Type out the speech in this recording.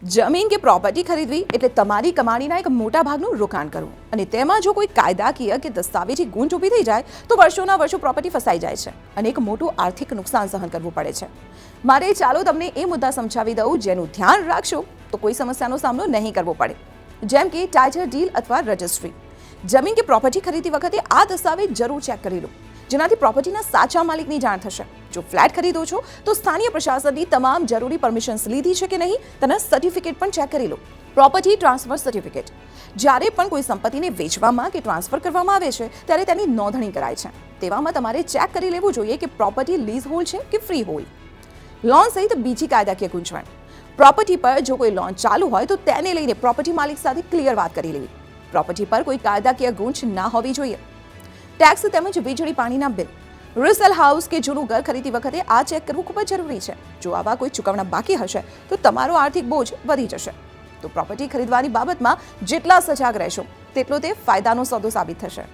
જમીન કે પ્રોપર્ટી ખરીદવી એટલે તમારી કમાણીના એક મોટા ભાગનું રોકાણ કરવું, અને તેમાં જો કોઈ કાયદાકીય કે દસ્તાવેજી ગૂંચ ઊભી થઈ જાય તો વર્ષોના વર્ષો પ્રોપર્ટી ફસાઈ જાય છે અને એક મોટું આર્થિક નુકસાન સહન કરવું પડે છે. મારે ચાલો તમને એ મુદ્દા સમજાવી દઉં જેનું ધ્યાન રાખશો તો કોઈ સમસ્યાનો સામનો નહીં કરવો પડે, જેમ કે ટાઇટલ ડીલ અથવા રજિસ્ટ્રી. જમીન કે પ્રોપર્ટી ખરીદતી વખતે આ દસ્તાવેજ જરૂર ચેક કરી લો, જેનાથી પ્રોપર્ટીના સાચા માલિકની જાણ થશે. જો ફ્લેટ ખરીદો છો તો સ્થાનિય પ્રશાસનની તમામ જરૂરી પરમિશન્સ લીધી છે કે નહીં તેના સર્ટિફિકેટ પણ ચેક કરી લો. પ્રોપર્ટી ટ્રાન્સફર સર્ટિફિકેટ: જ્યારે પણ કોઈ સંપત્તિને વેચવામાં કે ટ્રાન્સફર કરવામાં આવે છે ત્યારે તેની નોંધણી કરાય છે. તેવામાં તમારે ચેક કરી લેવું જોઈએ કે પ્રોપર્ટી લીઝ હોલ્ડ છે કે ફ્રી હોલ્ડ. લોન સહિત બીજી કાયદાકીય ગૂંચવણ: પ્રોપર્ટી પર જો કોઈ લોન ચાલુ હોય તો તેને લઈને પ્રોપર્ટી માલિક સાથે ક્લિયર વાત કરી લેવી. પ્રોપર્ટી પર કોઈ કાયદાકીય ગૂંચ ના હોવી જોઈએ. ટેક્સ તેમજ વીજળી પાણીના બિલ: રિસેલ હાઉસ કે જૂનું ઘર ખરીદતી વખતે આ ચેક કરવું ખૂબ જ જરૂરી છે. જો આવા કોઈ ચૂકવણા બાકી હશે તો તમારો આર્થિક બોજ વધી જશે. તો પ્રોપર્ટી ખરીદવાની બાબતમાં જેટલા સજાગ રહેશો તેટલો તે ફાયદાનો સોદો સાબિત થશે.